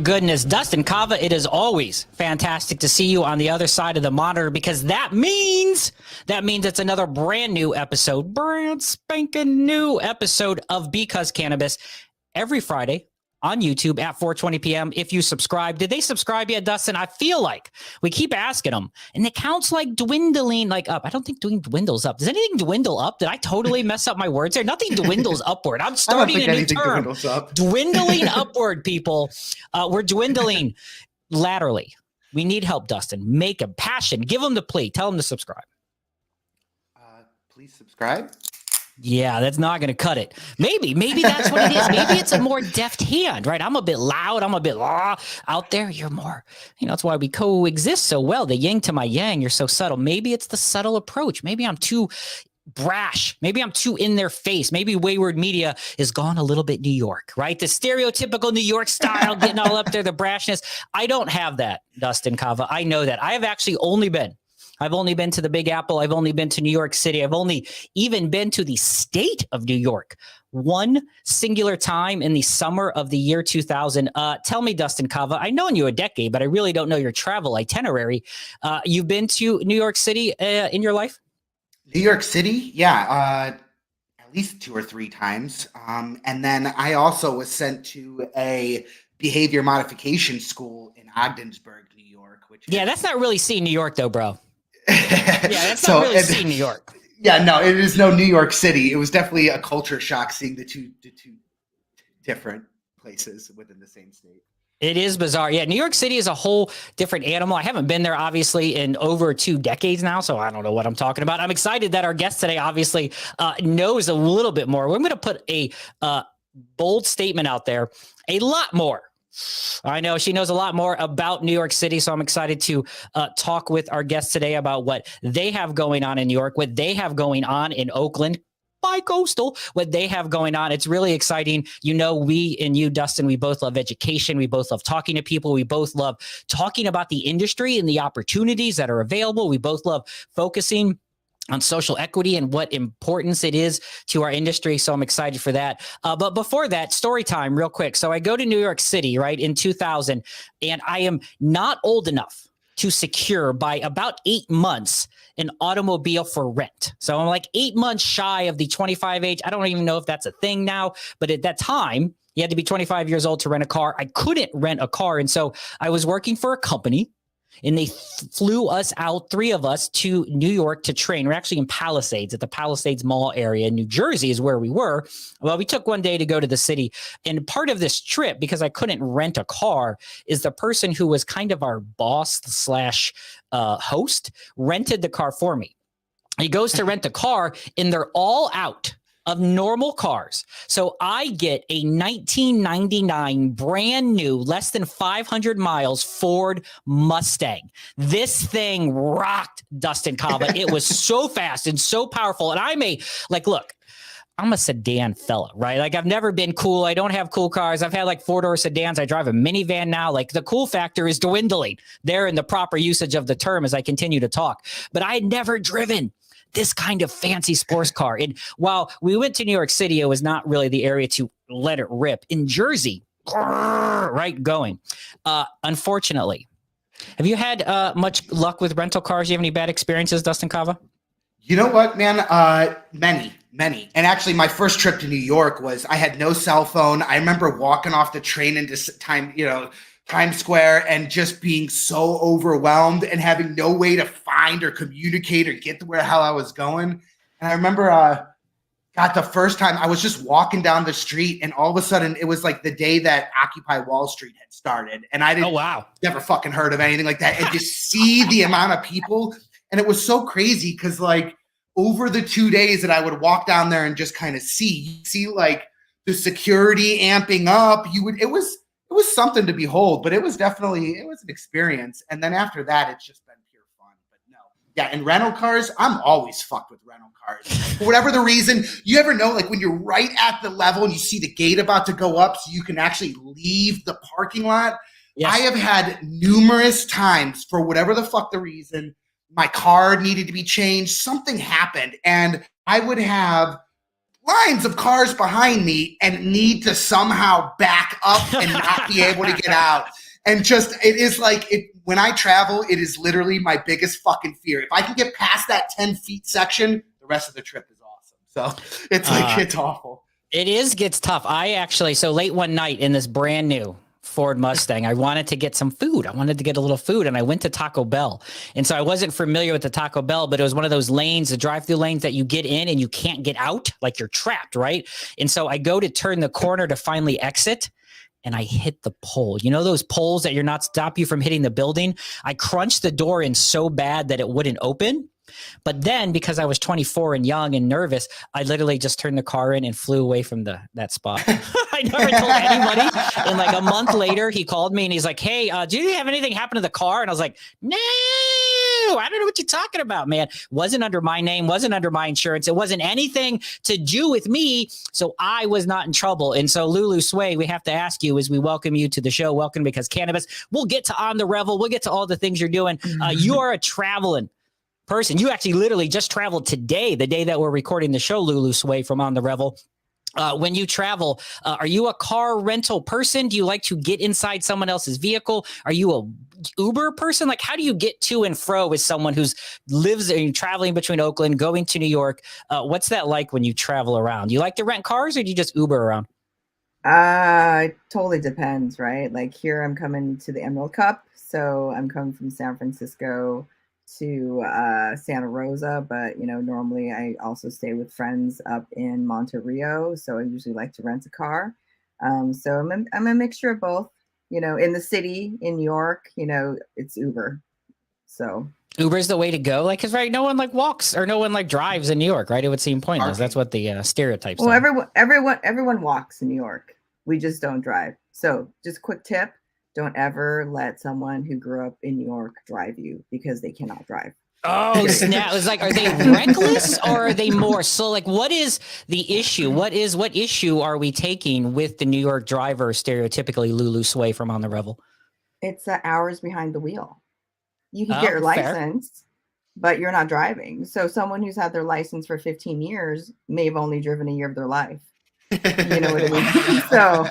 goodness, Dustin Kava, it is always fantastic to see you on the other side of the monitor, because that means it's another brand new episode, brand spanking new episode of Because Cannabis every Friday on YouTube at 4:20 p.m. If you subscribe, did they subscribe yet, Dustin? I feel like we keep asking them, and the count's like dwindling, like up. I don't think dwindles up. Does anything dwindle up? Did I totally mess up my words here? Nothing dwindles upward. I'm starting a new term. Dwindling upward, people. We're dwindling laterally. We need help, Dustin. Make a passion. Give them the plea. Tell them to subscribe. Please subscribe. Yeah, that's not going to cut it. Maybe that's what it is. Maybe it's a more deft hand, right? I'm a bit loud. I'm a bit out there. You're more, that's why we coexist so well. The yin to my yang. You're so subtle. Maybe it's the subtle approach. Maybe I'm too brash. Maybe I'm too in their face. Maybe Wayward Media is gone a little bit New York, right? The stereotypical New York style, getting all up there, the brashness. I don't have that, Dustin Kava. I know that. I have actually I've only been to the Big Apple. I've only been to New York City. I've only even been to the state of New York one singular time in the summer of the year 2000. Tell me, Dustin Kava, I've known you a decade, but I really don't know your travel itinerary. You've been to New York City in your life? New York City? Yeah, at least 2 or 3 times. And then I also was sent to a behavior modification school in Ogdensburg, New York. That's not really seeing New York though, bro. Yeah, that's not really seeing New York. Yeah, no, it is no New York City. It was definitely a culture shock seeing the two different places within the same state. It is bizarre. Yeah, New York City is a whole different animal. I haven't been there, obviously, in over 2 decades now, so I don't know what I'm talking about. I'm excited that our guest today, obviously, knows a little bit more. We're going to put a bold statement out there, a lot more. I know she knows a lot more about New York City, so I'm excited to talk with our guests today about what they have going on in New York, what they have going on in Oakland, bi-coastal, what they have going on. It's really exciting. We and you, Dustin, we both love education. We both love talking to people. We both love talking about the industry and the opportunities that are available. We both love focusing on social equity and what importance it is to our industry. So I'm excited for that. But before that, story time real quick. So I go to New York City, right, in 2000, and I am not old enough to secure by about 8 months an automobile for rent. So I'm like 8 months shy of the 25 age. I don't even know if that's a thing now, but at that time, you had to be 25 years old to rent a car. I couldn't rent a car. And so I was working for a company, and they flew us out, 3 of us, to New York to train. We're actually in Palisades, at the Palisades Mall area. New Jersey is where we were. Well, we took one day to go to the city. And part of this trip, because I couldn't rent a car, is the person who was kind of our boss / host rented the car for me. He goes to rent the car, and they're all out of normal cars. So I get a 1999 brand new, less than 500 miles Ford Mustang. This thing rocked, Dustin Kava. It was so fast and so powerful. And I'm a sedan fella, right? Like, I've never been cool. I don't have cool cars. I've had like 4-door sedans. I drive a minivan now. Like, the cool factor is dwindling there in the proper usage of the term as I continue to talk. But I had never driven this kind of fancy sports car. And while we went to New York City, it was not really the area to let it rip. In Jersey, right, going. Unfortunately, have you had much luck with rental cars? Do you have any bad experiences, Dustin Kava? You know what, man? Many. And actually, my first trip to New York I had no cell phone. I remember walking off the train into Times Square and just being so overwhelmed and having no way to find or communicate or get to where the hell I was going. And I remember, the first time I was just walking down the street, and all of a sudden it was like the day that Occupy Wall Street had started. And I never fucking heard of anything like that. And to see the amount of people, and it was so crazy because like over the 2 days that I would walk down there and just kind of see like the security amping up, it was something to behold, but it was an experience. And then after that, it's just been pure fun. But no, yeah. And rental cars, I'm always fucked with rental cars for whatever the reason. You ever know, like when you're right at the level and you see the gate about to go up, so you can actually leave the parking lot. Yes. I have had numerous times, for whatever the fuck the reason, my card needed to be changed. Something happened, and I would have lines of cars behind me and need to somehow back up and not be able to get out. And just, it is like, when I travel, it is literally my biggest fucking fear. If I can get past that 10 feet section, the rest of the trip is awesome. So it's like, it's awful. Gets tough. So late one night in this brand new Ford Mustang, I wanted to get some food. I wanted to get a little food, and I went to Taco Bell. And so I wasn't familiar with the Taco Bell, but it was one of those lanes, the drive-through lanes that you get in and you can't get out, like you're trapped, right? And so I go to turn the corner to finally exit, and I hit the pole. You know those poles that you're not stop you from hitting the building? I crunched the door in so bad that it wouldn't open. But then, because I was 24 and young and nervous, I literally just turned the car in and flew away from that spot. I never told anybody. And like a month later, he called me and he's like, "Hey, do you have anything happen to the car?" And I was like, "No, I don't know what you're talking about, man. Wasn't under my name, wasn't under my insurance. It wasn't anything to do with me. So I was not in trouble." And so Lulu Tsui, we have to ask you as we welcome you to the show. Welcome, because cannabis, we'll get to On the Revel. We'll get to all the things you're doing. You are a traveling person. You actually literally just traveled today, the day that we're recording the show, Lulu Tsui from On the Revel. When you travel, are you a car rental person? Do you like to get inside someone else's vehicle? Are you a Uber person? Like, how do you get to and fro as someone who's lives and traveling between Oakland, going to New York? What's that like when you travel around? Do you like to rent cars, or do you just Uber around? It totally depends, right? Like here, I'm coming to the Emerald Cup, so I'm coming from San Francisco to Santa Rosa, but normally I also stay with friends up in Monte Rio, so I usually like to rent a car. So I'm a mixture of both. In the city in New York, it's Uber. So Uber's the way to go, like, because right, no one like walks or no one like drives in New York, right? It would seem pointless. That's what the stereotypes. Well, are. everyone walks in New York. We just don't drive. So just quick tip. Don't ever let someone who grew up in New York drive you, because they cannot drive. Oh, snap. It was like, are they reckless or are they more? So like, what is the issue? What issue are we taking with the New York driver, stereotypically Lulu Tsui from On the Revel? It's hours behind the wheel. You can get your license, but you're not driving. So someone who's had their license for 15 years may have only driven a year of their life. You know what I mean? So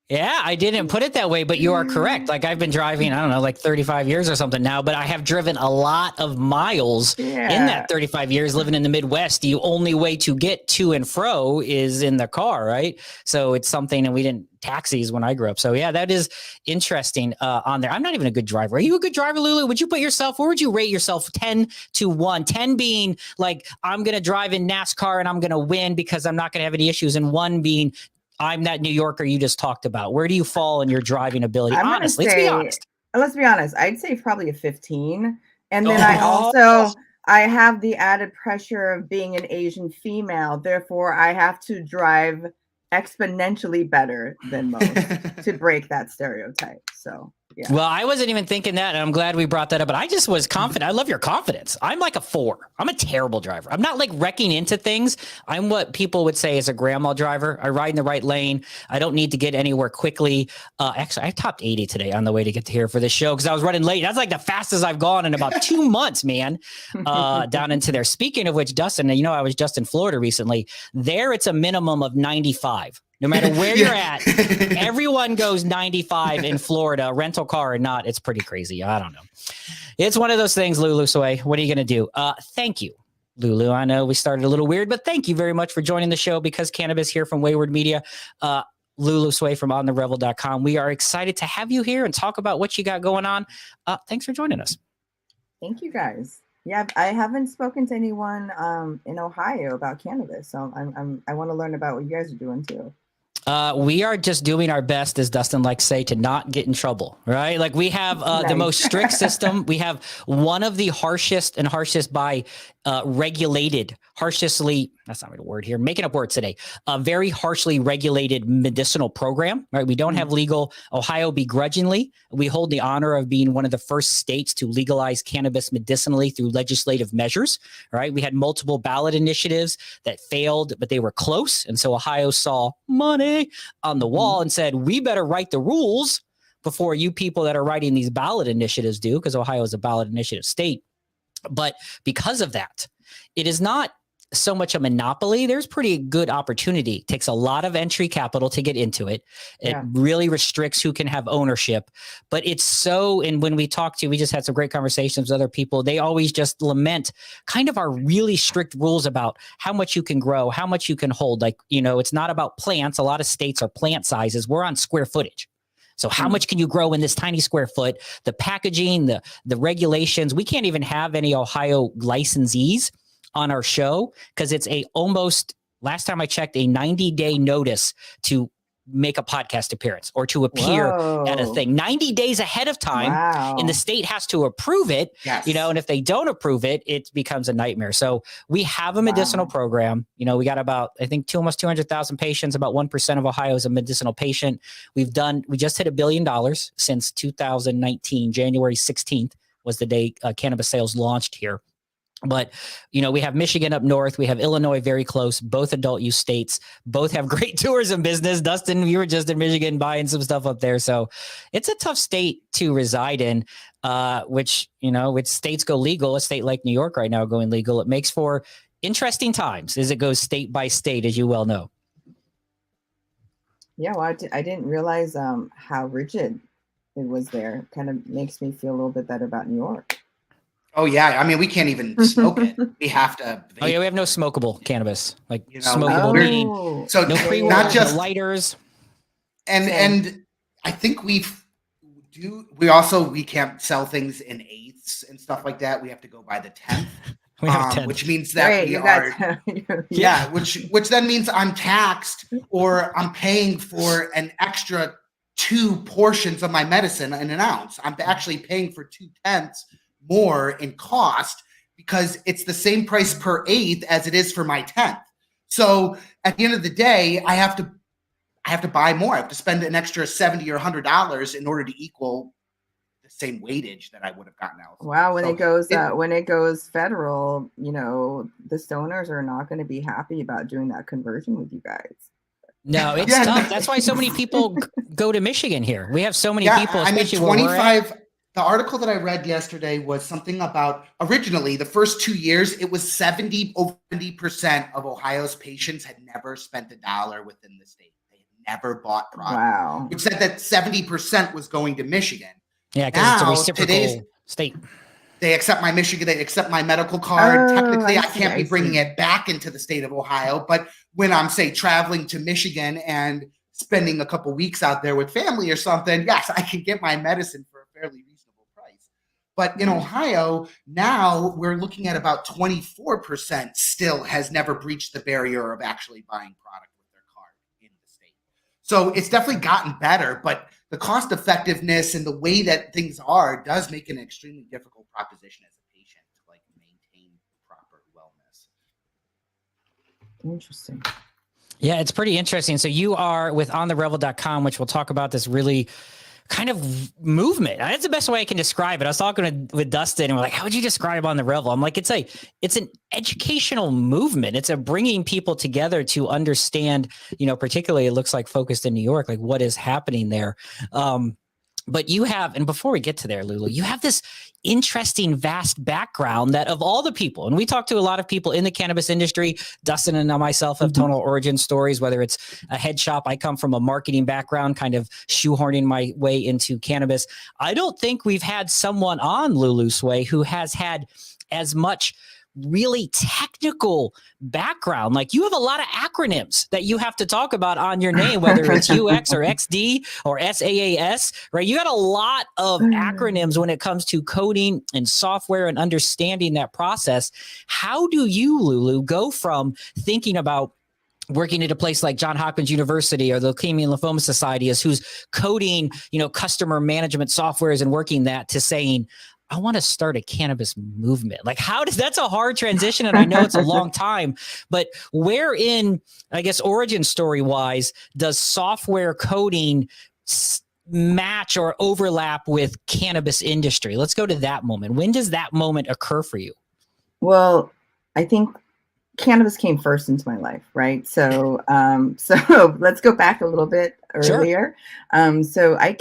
yeah, I didn't put it that way, but you are correct. Like, I've been driving, I don't know, like 35 years or something now, but I have driven a lot of miles in that 35 years living in the Midwest. The only way to get to and fro is in the car, right? So it's something, and we didn't taxis when I grew up. So yeah, that is interesting on there. I'm not even a good driver. Are you a good driver, Lulu? Would you put yourself, where would you rate yourself 10 to 1? 10 being like, I'm going to drive in NASCAR and I'm going to win because I'm not going to have any issues. And 1 being, I'm that New Yorker you just talked about. Where do you fall in your driving ability? Honestly, let's be honest. Let's be honest. I'd say probably a 15. And then I have the added pressure of being an Asian female. Therefore, I have to drive exponentially better than most to break that stereotype. So yeah. Well, I wasn't even thinking that, and I'm glad we brought that up, but I just was confident. I love your confidence. I'm like a 4. I'm a terrible driver. I'm not like wrecking into things. I'm what people would say is a grandma driver. I ride in the right lane. I don't need to get anywhere quickly. Actually, I topped 80 today on the way to get to here for this show because I was running late. That's like the fastest I've gone in about 2 months, man, down into there. Speaking of which, Dustin, I was just in Florida recently. There, it's a minimum of 95. No matter where you're at, everyone goes 95 in Florida, rental car or not. It's pretty crazy. I don't know. It's one of those things, Lulu Tsui. What are you going to do? Thank you, Lulu. I know we started a little weird, but thank you very much for joining the show. Because Cannabis here from Wayward Media, Lulu Tsui from ontherevel.com. We are excited to have you here and talk about what you got going on. Thanks for joining us. Thank you, guys. Yeah, I haven't spoken to anyone in Ohio about cannabis, so I want to learn about what you guys are doing too. We are just doing our best, as Dustin likes to say, to not get in trouble, right? Like, we have the most strict system. We have one of the harshest by regulated, harshly, that's not a word here, making up words today, a very harshly regulated medicinal program, right? We don't have legal. Ohio begrudgingly, we hold the honor of being one of the first states to legalize cannabis medicinally through legislative measures, right? We had multiple ballot initiatives that failed, but they were close. And so Ohio saw money on the wall and said, we better write the rules before you people that are writing these ballot initiatives do, because Ohio is a ballot initiative state. But because of that, it is not so much a monopoly, there's pretty good opportunity. It takes a lot of entry capital to get into it. It really restricts who can have ownership, but it's so, and when we just had some great conversations with other people, they always just lament kind of our really strict rules about how much you can grow, how much you can hold. Like, it's not about plants. A lot of states are plant sizes. We're on square footage. So how much can you grow in this tiny square foot? The packaging, the regulations, we can't even have any Ohio licensees on our show because it's last time I checked, a 90-day notice to make a podcast appearance or to appear at a thing 90 days ahead of time. Wow. And the state has to approve it, and if they don't approve it, it becomes a nightmare. So we have a medicinal program. We got about, I think, almost 200,000 patients. About 1% of Ohio is a medicinal patient. We just hit $1 billion since 2019. January 16th was the day cannabis sales launched here. But, we have Michigan up north. We have Illinois very close, both adult use states, both have great tourism business. Dustin, you were just in Michigan buying some stuff up there. So it's a tough state to reside in, which states go legal. A state like New York right now going legal, it makes for interesting times as it goes state by state, as you well know. Yeah, well, I didn't realize how rigid it was there. Kind of makes me feel a little bit better about New York. Oh yeah, I mean we can't even smoke it. We have to. Oh yeah, we have no smokable cannabis. Like smokable meaning, so no pre-rolls, not just no lighters. And I think we can't sell things in eighths and stuff like that. We have to go by the 10th. We have 10th. Which means that which then means I'm taxed or I'm paying for an extra 2 portions of my medicine in an ounce. I'm actually paying for 2/10 more in cost because it's the same price per eighth as it is for my 10th. So at the end of the day, I have to buy more. I have to spend an extra $70 or $100 in order to equal the same weightage that I would have gotten else. Wow, when it goes federal, the stoners are not going to be happy about doing that conversion with you guys. No, it's tough. That's why so many people go to Michigan here. We have so many people, especially 25. The article that I read yesterday was something about originally the first 2 years, it was 70% of Ohio's patients had never spent $1 within the state. They had never bought product. Wow. Which said that 70% was going to Michigan. Yeah, because it's a reciprocal state. They accept my Michigan, they accept my medical card. Technically, I can't be bringing it back into the state of Ohio. But when I'm, say, traveling to Michigan and spending a couple weeks out there with family or something, yes, I can get my medicine for a fairly reasonable price. But in Ohio, now we're looking at about 24% still has never breached the barrier of actually buying product with their card in the state. So it's definitely gotten better, but the cost effectiveness and the way that things are does make it an extremely difficult proposition as a patient to maintain proper wellness. Interesting. Yeah, it's pretty interesting. So you are with ontherevel.com, which we'll talk about this really kind of movement. That's the best way I can describe it. I was talking with Dustin and we're like, how would you describe On the Revel? I'm like, it's an educational movement. It's a bringing people together to understand, particularly it looks like focused in New York, like what is happening there. But you have, and before we get to there, Lulu, you have this interesting, vast background that of all the people, and we talk to a lot of people in the cannabis industry, Dustin and myself have total origin stories, whether it's a head shop. I come from a marketing background, kind of shoehorning my way into cannabis. I don't think we've had someone on Lulu Tsui who has had as much really technical background. Like you have a lot of acronyms that you have to talk about on your name, whether it's UX or XD or SaaS, right? You got a lot of acronyms when it comes to coding and software and understanding that process. How do you, Lulu, go from thinking about working at a place like Johns Hopkins University or the Leukemia and Lymphoma Society is who's coding, customer management softwares and working that to saying, I want to start a cannabis movement. Like that's a hard transition. And I know it's a long time, but where in, I guess, origin story wise, does software coding match or overlap with cannabis industry? Let's go to that moment. When does that moment occur for you? Well, I think cannabis came first into my life, right? So let's go back a little bit earlier. Sure. So I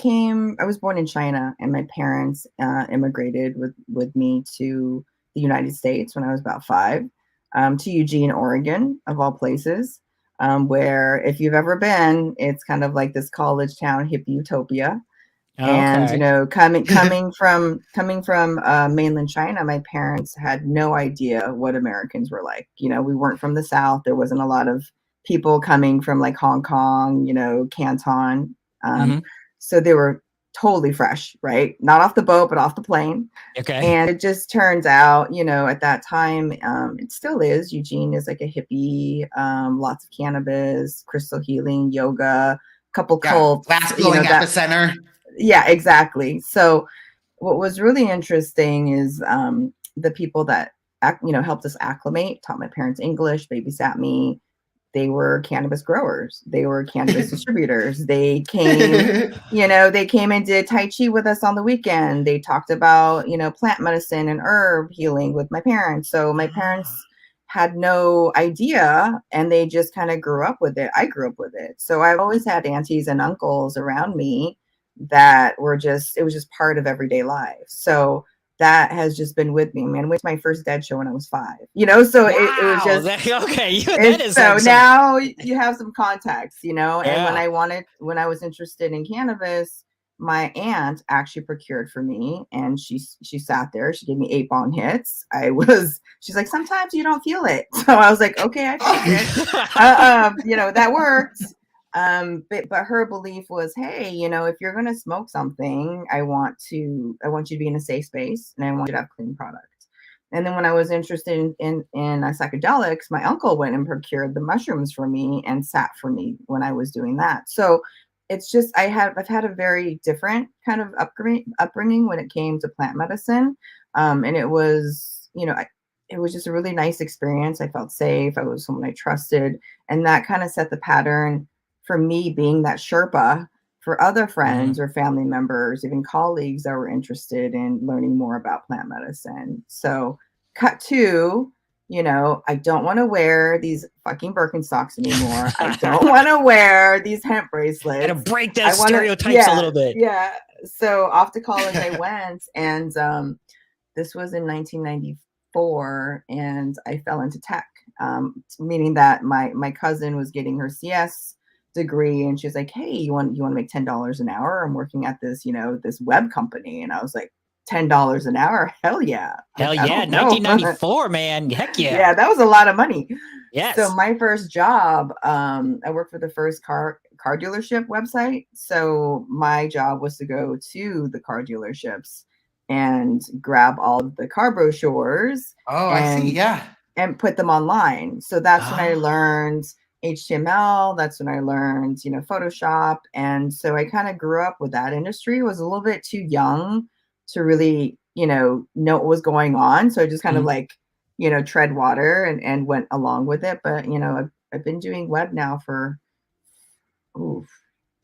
was born in China, and my parents immigrated with me to the United States when I was about 5. to Eugene, Oregon, of all places, where if you've ever been, it's kind of like this college town hippie utopia. And Okay. coming from mainland China, my parents had no idea what Americans were like. We weren't from the South. There wasn't a lot of people coming from like Hong Kong, Canton. Mm-hmm. So they were totally fresh, right? Not off the boat, but off the plane. Okay. And it just turns out, at that time, it still is. Eugene is like a hippie, lots of cannabis, crystal healing, yoga, couple cults, glass blowing epicenter. Yeah, exactly. So what was really interesting is the people that helped us acclimate, taught my parents English, babysat me. They were cannabis growers. They were cannabis distributors. They came, they came and did Tai Chi with us on the weekend. They talked about, plant medicine and herb healing with my parents. So my parents had no idea, and they just kind of grew up with it. I grew up with it. So I've always had aunties and uncles around me that were it was just part of everyday life. So that has just been with me. Man, I went to my first Dead show when I was 5. So wow. it was just okay. That is so like now you have some context, And Yeah. when I was interested in cannabis, my aunt actually procured for me, and she sat there. She gave me 8-bong hits. She's like, sometimes you don't feel it. So I was like, okay, I feel it. That worked. But her belief was, hey, if you're gonna smoke something, I want you to be in a safe space, and I want you to have clean product. And then when I was interested in psychedelics, my uncle went and procured the mushrooms for me and sat for me when I was doing that. So it's just I've had a very different kind of upbringing when it came to plant medicine, and it was it was just a really nice experience. I felt safe. I was someone I trusted, and that kind of set the pattern for me being that Sherpa for other friends or family members, even colleagues that were interested in learning more about plant medicine. So cut to, I don't want to wear these fucking Birkenstocks anymore. I don't want to wear these hemp bracelets. And to break those stereotypes a little bit. Yeah. So off to college I went, and this was in 1994, and I fell into tech, meaning that my cousin was getting her CS degree, and she's like, hey, you want to make $10 an hour? I'm working at this this web company. And I was like, $10 an hour? Hell yeah. Hell yeah. 1994, man. Heck yeah. Yeah, that was a lot of money. Yes. So my first job, I worked for the first car dealership website. So my job was to go to the car dealerships and grab all of the car brochures. I see. Yeah. And put them online. So that's when I learned HTML. That's when I learned, Photoshop. And so I kind of grew up with that industry. Was a little bit too young to really, know what was going on. So I just kind of like, tread water and went along with it. But, I've been doing web now for,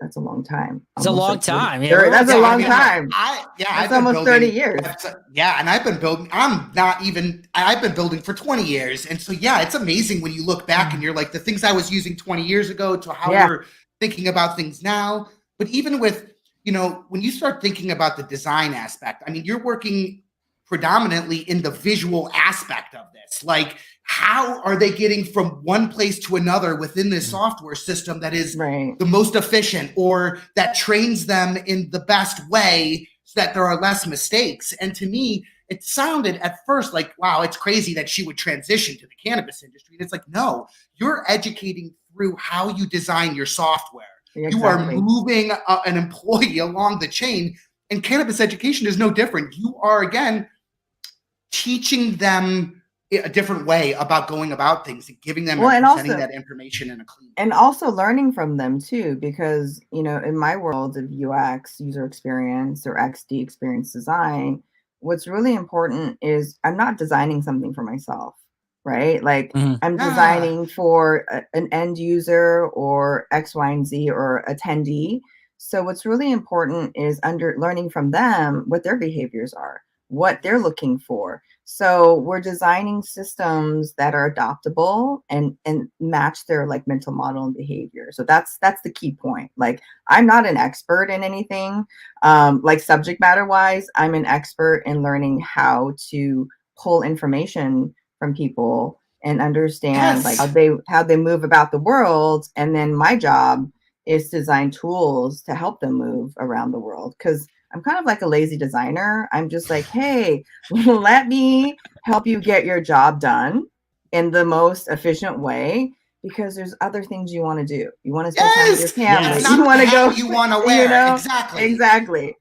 that's a long time. It's a long time. Yeah, that's a long time. That's almost 30 years. And I've been building for 20 years. And so, it's amazing when you look back and you're like, the things I was using 20 years ago to how we're thinking about things now. But even with, when you start thinking about the design aspect, I mean, you're working predominantly in the visual aspect of this. Like, how are they getting from one place to another within this software system that is the most efficient, or that trains them in the best way so that there are less mistakes? And to me, it sounded at first like, wow, it's crazy that she would transition to the cannabis industry. And it's like, no, you're educating through how you design your software. Exactly. You are moving an employee along the chain, and cannabis education is no different. You are, again, teaching them a different way about going about things and giving them and presenting that information in a clean way. And also learning from them too, because, in my world of UX, user experience, or XD, experience design, what's really important is I'm not designing something for myself, right? Like I'm designing for an end user or X, Y, and Z or attendee. So what's really important is learning from them what their behaviors are, what they're looking for. So we're designing systems that are adoptable and match their like mental model and behavior. So that's the key point. Like, I'm not an expert in anything, like subject matter wise. I'm an expert in learning how to pull information from people and understand like Yes. how they move about the world. And then my job is to design tools to help them move around the world, because I'm kind of like a lazy designer. I'm just like, hey, let me help you get your job done in the most efficient way, because there's other things you want to do. You want to spend time with your Yes. family. It's Yes. You not the want to hat go, you want to you wear. know, Exactly.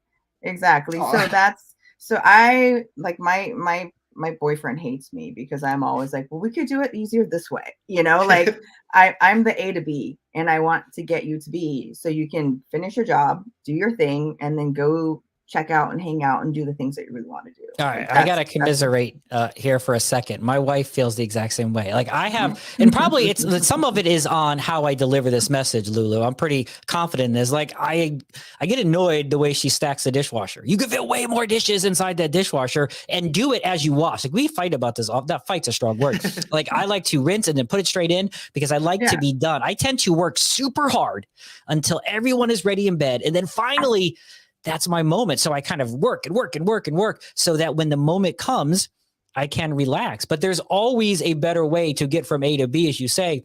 exactly. So Oh. so I like my boyfriend hates me because I'm always like, well, we could do it easier this way. Like I'm the A to B, and I want to get you to B so you can finish your job, do your thing, and then go check out and hang out and do the things that you really want to do. All Like right, I gotta commiserate here for a second. My wife feels the exact same way. Like I have, and probably it's some of it is on how I deliver this message, Lulu. I'm pretty confident in this. Like I get annoyed the way she stacks the dishwasher. You could fit way more dishes inside that dishwasher and do it as you wash. Like we fight about this. That fight's a strong word. Like I like to rinse and then put it straight in because I like to be done. I tend to work super hard until everyone is ready in bed, and then finally, that's my moment. So I kind of work and work and work and work so that when the moment comes, I can relax. But there's always a better way to get from A to B, as you say.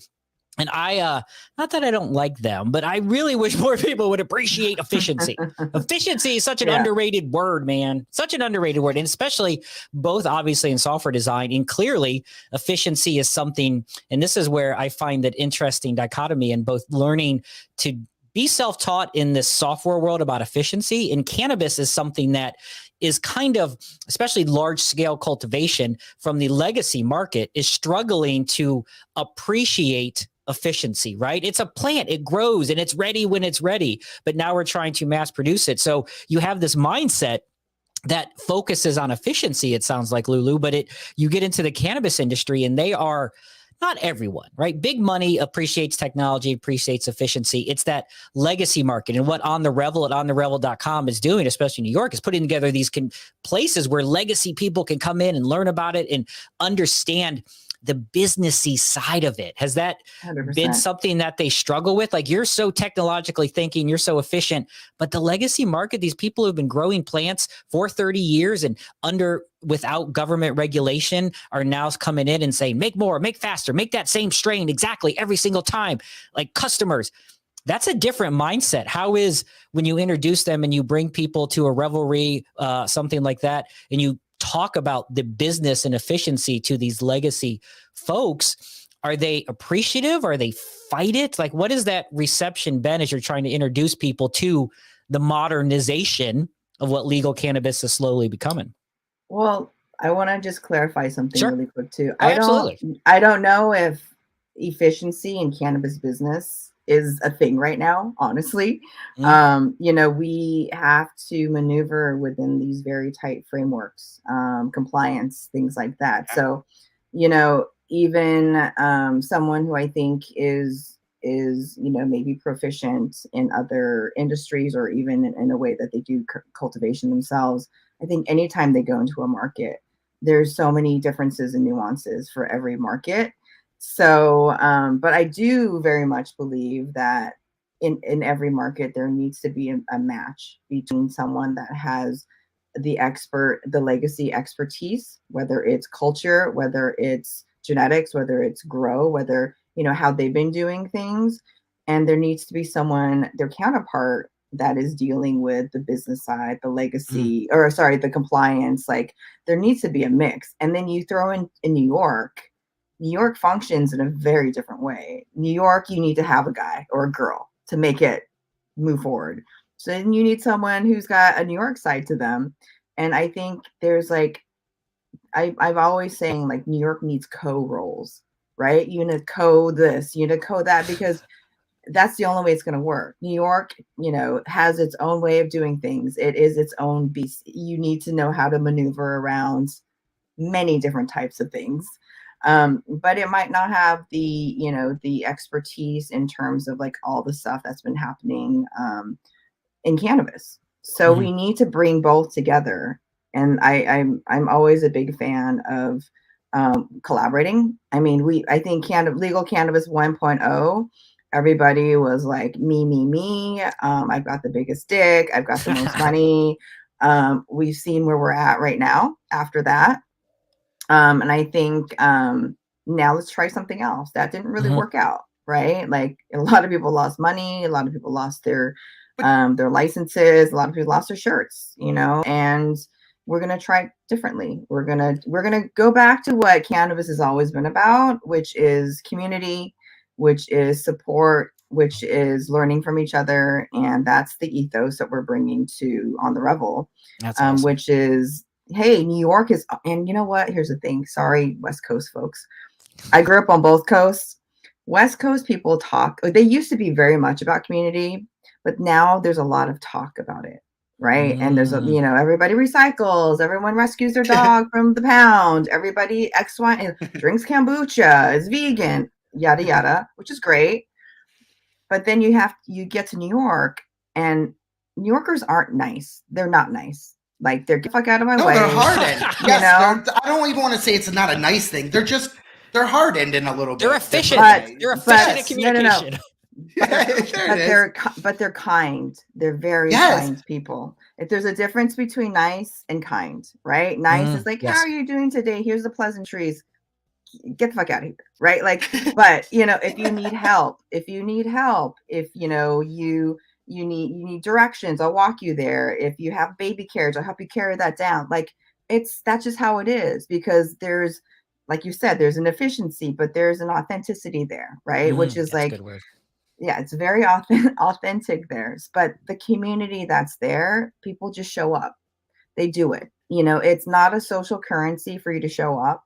And not that I don't like them, but I really wish more people would appreciate efficiency. Efficiency is such an underrated word, man. Such an underrated word. And especially both obviously in software design, and clearly efficiency is something, and this is where I find that interesting dichotomy in both learning to be self-taught in this software world about efficiency, and cannabis is something that is kind of, especially large scale cultivation from the legacy market, is struggling to appreciate efficiency, right? It's a plant, it grows and it's ready when it's ready, but now we're trying to mass produce it. So you have this mindset that focuses on efficiency, it sounds like, Lulu, but you get into the cannabis industry and they are not everyone, right? Big money appreciates technology, appreciates efficiency. It's that legacy market. And what On the Revel at ontherevel.com is doing, especially in New York, is putting together these places where legacy people can come in and learn about it and understand the businessy side of it. Has that 100%. been something that they struggle with? Like, you're so technologically thinking, you're so efficient, but the legacy market, these people who've been growing plants for 30 years and without government regulation are now coming in and saying, make more, make faster, make that same strain exactly every single time. Like customers, that's a different mindset. How is when you introduce them and you bring people to a revelry, something like that, and you talk about the business and efficiency to these legacy folks, are they appreciative? Are they fight it? Like, what is that reception been as you're trying to introduce people to the modernization of what legal cannabis is slowly becoming? Well, I want to just clarify something really quick too. Oh, absolutely. I don't know if efficiency in cannabis business is a thing right now, honestly. We have to maneuver within these very tight frameworks, compliance, things like that. So, even someone who I think is maybe proficient in other industries, or even in a way that they do cultivation themselves, I think anytime they go into a market, there's so many differences and nuances for every market. So, but I do very much believe that in every market, there needs to be a match between someone that has the legacy expertise, whether it's culture, whether it's genetics, whether it's grow, whether, how they've been doing things. And there needs to be someone, their counterpart, that is dealing with the business side, the legacy, or sorry, the compliance. Like, there needs to be a mix. And then you throw in New York functions in a very different way. New York, you need to have a guy or a girl to make it move forward. So then you need someone who's got a New York side to them. And I think there's like, I've always saying, like, New York needs co-roles, right? You need to co this, you need to co that, because that's the only way it's going to work. New York, has its own way of doing things. It is its own beast. You need to know how to maneuver around many different types of things. But it might not have the expertise in terms of like all the stuff that's been happening in cannabis. So we need to bring both together. And I'm always a big fan of collaborating. I mean, I think legal cannabis 1.0, everybody was like, me. I've got the biggest dick. I've got the most money. We've seen where we're at right now after that. And I think Now let's try something else. That didn't really Mhm. work out, right? Like a lot of people lost money, a lot of people lost their licenses, a lot of people lost their shirts, and we're gonna try differently. We're gonna go back to what cannabis has always been about, which is community, which is support, which is learning from each other, and that's the ethos that we're bringing to On the Revel, That's awesome. which is, hey, New York is, and you know what? Here's the thing. Sorry, West Coast folks. I grew up on both coasts. West Coast people talk, they used to be very much about community, but now there's a lot of talk about it, right? And there's everybody recycles, everyone rescues their dog from the pound, everybody X, Y, and drinks kombucha, is vegan, yada, yada, which is great. But then you get to New York, and New Yorkers aren't nice. They're not nice. Like, they're, get the fuck out of my way. They're hardened. You know? I don't even want to say it's not a nice thing. They're hardened in a little bit. They're efficient. They're efficient at communication. But they're kind. They're very kind people. If there's a difference between nice and kind, right? Nice is like, how are you doing today? Here's the pleasantries. Get the fuck out of here, right? Like, but if you need help, if you need directions, I'll walk you there. If you have baby carriage, I'll help you carry that down. Like, that's just how it is, because there's, like you said, there's an efficiency, but there's an authenticity there, right? Which is like, yeah, it's very authentic there. But the community that's there, people just show up. They do it. It's not a social currency for you to show up.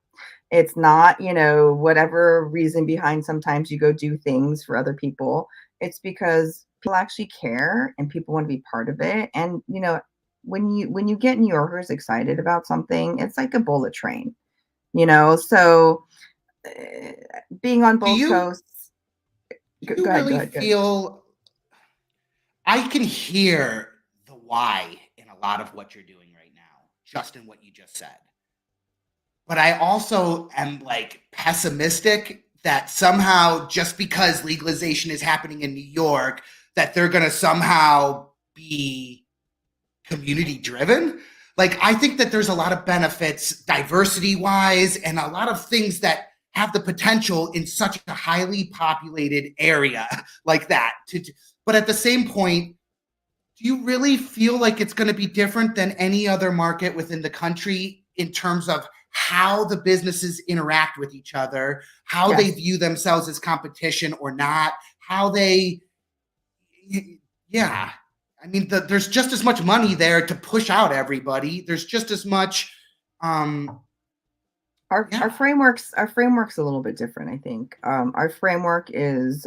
It's not, whatever reason behind sometimes you go do things for other people. It's because people actually care and people want to be part of it. And, when you get New Yorkers excited about something, it's like a bullet train, so being on both coasts. Do you really feel, I can hear the why in a lot of what you're doing right now, just in what you just said. But I also am like pessimistic that somehow, just because legalization is happening in New York, that they're going to somehow be community driven. Like, I think that there's a lot of benefits diversity wise and a lot of things that have the potential in such a highly populated area like that. But at the same point, do you really feel like it's going to be different than any other market within the country in terms of how the businesses interact with each other, how they view themselves as competition or not, how they, I mean, there's just as much money there to push out everybody. There's just as much. Our framework's a little bit different, I think. Our framework is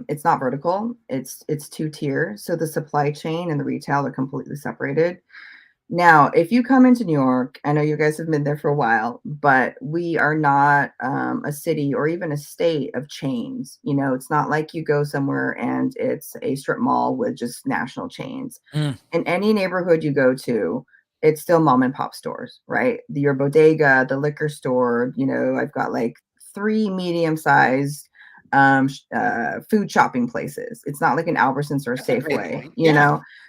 it's not vertical. It's 2-tier. So the supply chain and the retail are completely separated. Now, if you come into New York, I know you guys have been there for a while, but we are not a city or even a state of chains. It's not like you go somewhere and it's a strip mall with just national chains. In any neighborhood you go to, it's still mom and pop stores, right? Your bodega, the liquor store, I've got like 3 medium-sized food shopping places. It's not like an Albertsons or Safeway,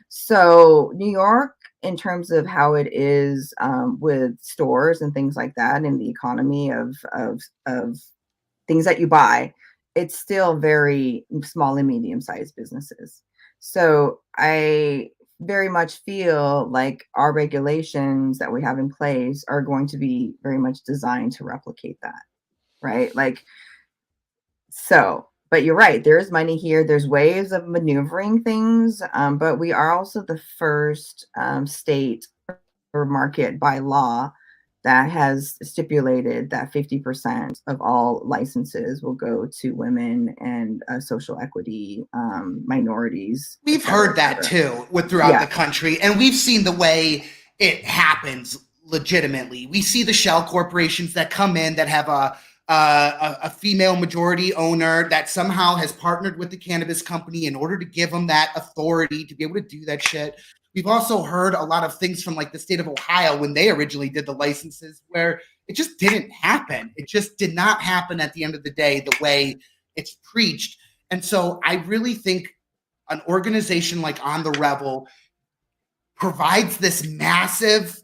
So New York, in terms of how it is with stores and things like that, and the economy of things that you buy, it's still very small and medium-sized businesses. So I very much feel like our regulations that we have in place are going to be very much designed to replicate that, right? Like, so, but you're right, there's money here, there's ways of maneuvering things, but we are also the first state or market by law that has stipulated that 50% of all licenses will go to women and social equity, minorities. We've heard that too throughout the country, and we've seen the way it happens legitimately. We see the shell corporations that come in that have a female majority owner that somehow has partnered with the cannabis company in order to give them that authority to be able to do that shit. We've also heard a lot of things from like the state of Ohio when they originally did the licenses where it just didn't happen. It just did not happen at the end of the day the way it's preached. And so I really think an organization like On the Revel provides this massive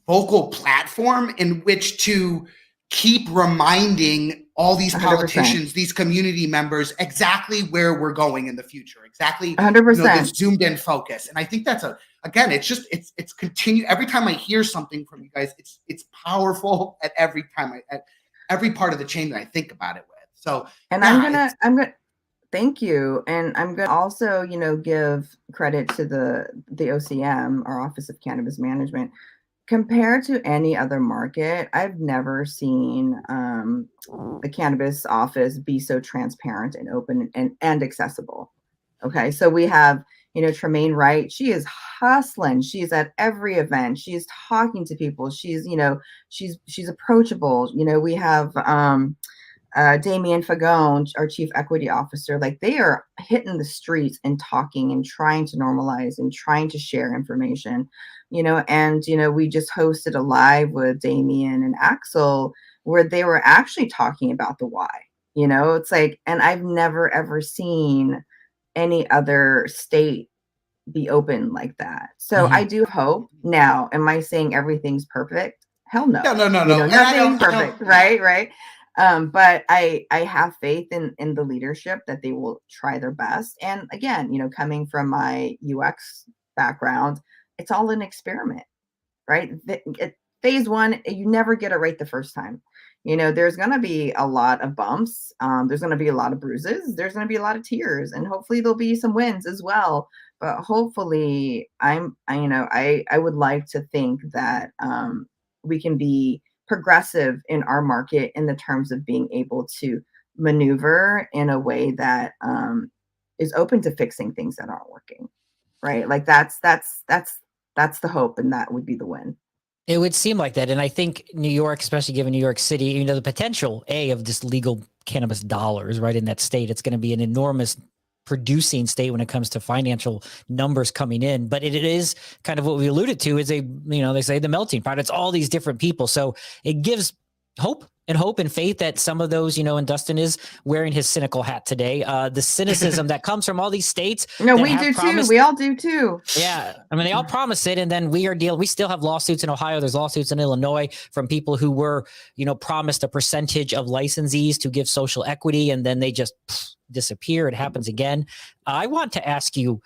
vocal platform in which to keep reminding all these 100%. politicians, these community members, exactly where we're going in the future, exactly 100%. the zoomed in focus. And I think that's again, it's continued. Every time I hear something from you guys, it's powerful at every time at every part of the chain that I think about it with. So, and yeah, I'm gonna thank you. And I'm gonna also, give credit to the OCM, our Office of Cannabis Management. Compared to any other market, I've never seen the cannabis office be so transparent and open and accessible. Okay, so we have, Tremaine Wright. She is hustling. She's at every event. She's talking to people. She's, she's approachable. We have Damien Fagone, our chief equity officer. Like, they are hitting the streets and talking and trying to normalize and trying to share information, and, we just hosted a live with Damien and Axel where they were actually talking about the why, it's like, and I've never ever seen any other state be open like that. So I do hope. Now, am I saying everything's perfect? Hell no. No. Nothing's perfect, right? But I have faith in the leadership that they will try their best. And again, coming from my UX background, it's all an experiment, right? Phase one, you never get it right the first time. There's going to be a lot of bumps. There's going to be a lot of bruises. There's going to be a lot of tears, and hopefully there'll be some wins as well. But hopefully, I would like to think that we can be progressive in our market in the terms of being able to maneuver in a way that is open to fixing things that aren't working, right? Like that's the hope, and that would be the win. It would seem like that. And I think New York, especially given New York City, the potential of just legal cannabis dollars right in that state, it's going to be an enormous producing state when it comes to financial numbers coming in. But it is kind of what we alluded to is they say the melting pot. It's all these different people. So it gives hope and faith that some of those, and Dustin is wearing his cynical hat today. The cynicism that comes from all these states. We do too. We all do too. Yeah. I mean, they all promise it. And then we still have lawsuits in Ohio. There's lawsuits in Illinois from people who were, promised a percentage of licensees to give social equity. And then they just disappear. It happens again. I want to ask you,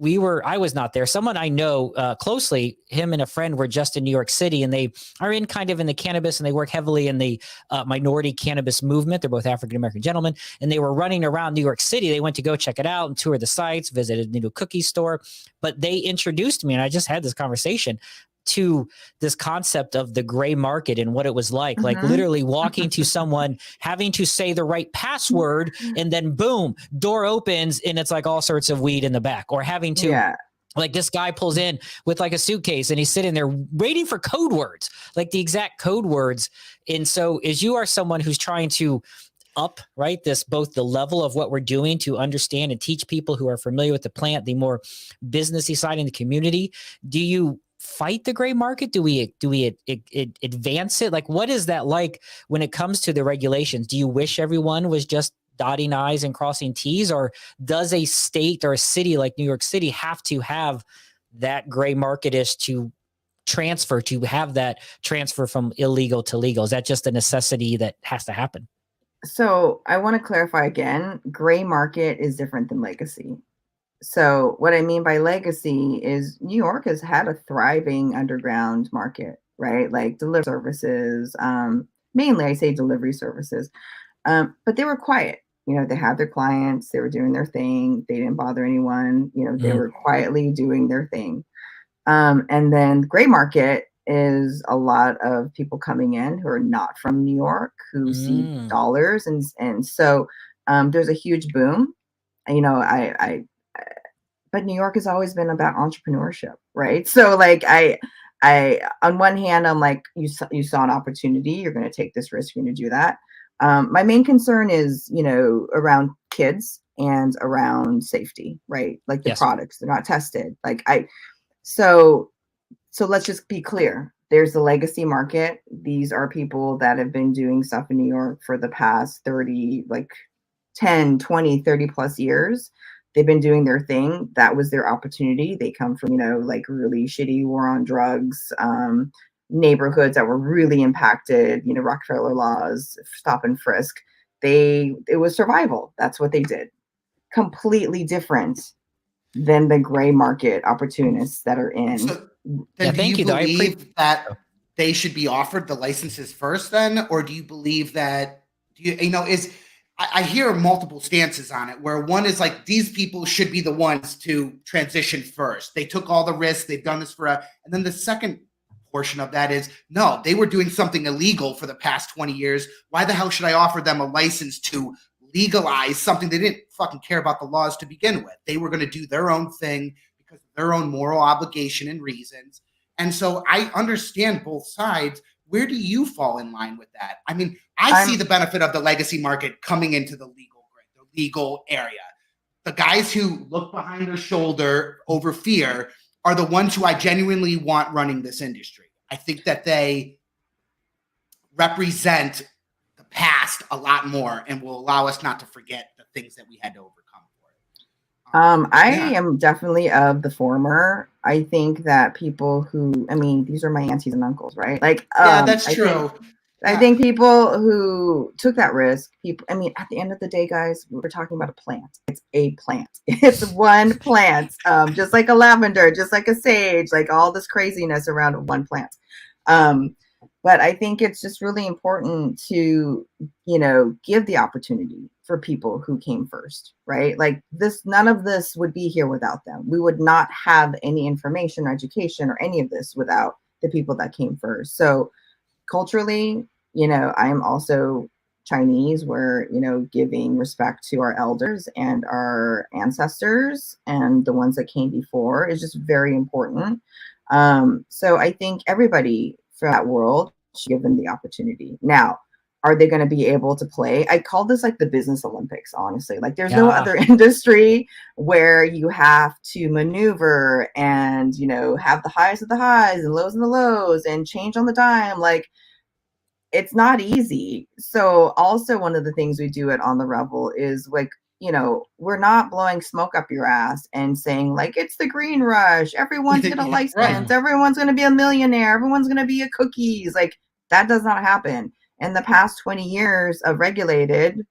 I was not there. Someone I know closely, him and a friend were just in New York City, and they are in kind of in the cannabis, and they work heavily in the minority cannabis movement. They're both African-American gentlemen, and they were running around New York City. They went to go check it out and tour the sites, visited the new cookie store, but they introduced me, and I just had this conversation to this concept of the gray market and what it was like literally walking to someone, having to say the right password, and then boom, door opens and it's like all sorts of weed in the back, or having to like this guy pulls in with like a suitcase and he's sitting there waiting for code words, like the exact code words. And so as you are someone who's trying to up, right, this, both the level of what we're doing to understand and teach people who are familiar with the plant, the more businessy side in the community, do you fight the gray market? Do we advance it? Like, what is that like when it comes to the regulations? Do you wish everyone was just dotting I's and crossing T's, or does a state or a city like New York City have to have that gray market-ish to have that transfer from illegal to legal? Is that just a necessity that has to happen? So I want to clarify again, gray market is different than legacy. So what I mean by legacy is New York has had a thriving underground market, right? Like delivery services, mainly I say delivery services, but they were quiet. They had their clients, they were doing their thing. They didn't bother anyone. They were quietly doing their thing. And then the gray market is a lot of people coming in who are not from New York, who see dollars. And so there's a huge boom. But New York has always been about entrepreneurship, right? So like I on one hand, I'm like, you saw an opportunity, you're going to take this risk, you're going to do that. My main concern is, around kids and around safety, right? Like the products, they're not tested. So let's just be clear. There's the legacy market. These are people that have been doing stuff in New York for the past 10, 20, 30 plus years. They've been doing their thing. That was their opportunity. They come from, really shitty war on drugs, neighborhoods that were really impacted, you know, Rockefeller laws, stop and frisk, it was survival. That's what they did. Completely different than the gray market opportunists that are in. So then do you believe that they should be offered the licenses first then? Or do you believe that, I hear multiple stances on it, where one is like, these people should be the ones to transition first. They took all the risks. They've done this and then the second portion of that is, no, they were doing something illegal for the past 20 years. Why the hell should I offer them a license to legalize something they didn't fucking care about the laws to begin with? They were going to do their own thing because of their own moral obligation and reasons. And so I understand both sides. Where do you fall in line with that? I mean, I see the benefit of the legacy market coming into the legal area. The guys who look behind their shoulder over fear are the ones who I genuinely want running this industry. I think that they represent the past a lot more and will allow us not to forget the things that we had to overcome for it. I am definitely of the former. I think that people who, I mean, these are my aunties and uncles, right? Like, yeah, that's true. I think people who took that risk, I mean, at the end of the day, guys, we're talking about a plant. It's a plant. It's one plant, just like a lavender, just like a sage, like all this craziness around one plant. But I think it's just really important to, you know, give the opportunity for people who came first, right? Like none of this would be here without them. We would not have any information or education or any of this without the people that came first. So culturally, you know, I'm also Chinese, where, you know, giving respect to our elders and our ancestors and the ones that came before is just very important. So I think everybody from that world should give them the opportunity. Now, are they going to be able to play? I call this like the business Olympics, honestly. Like there's no other industry where you have to maneuver and, you know, have the highs of the highs and lows of the lows and change on the dime. Like, it's not easy. So also one of the things we do at On the Revel is like, you know, we're not blowing smoke up your ass and saying like, it's the green rush. Everyone's going to license. Right. Everyone's going to be a millionaire. Everyone's going to be a cookies. Like that does not happen. In the past 20 years of regulated,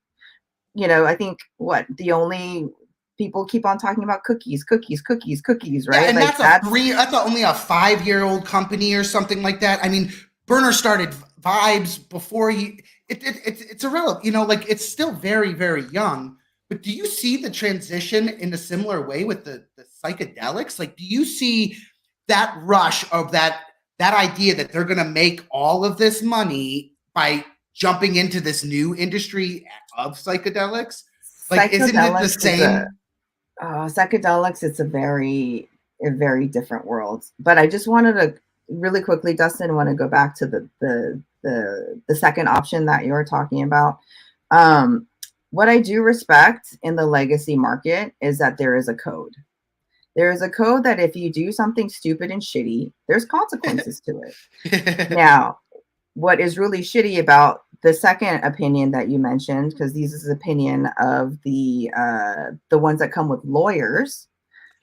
you know, I think the only people keep on talking about cookies, right? Yeah, and like that's only a 5-year-old company or something like that. I mean, Burner started Vibes before it's irrelevant, you know, like it's still very, very young. But do you see the transition in a similar way with the psychedelics? Like, do you see that rush of that idea that they're going to make all of this money by jumping into this new industry of psychedelics? Like, isn't it the same? Psychedelics, it's a very different world. But I just wanted to really quickly, Dustin, want to go back to the second option that you're talking about. What I do respect in the legacy market is that there is a code. There is a code that if you do something stupid and shitty, there's consequences to it. Now, what is really shitty about the second opinion that you mentioned, because this is opinion of the ones that come with lawyers,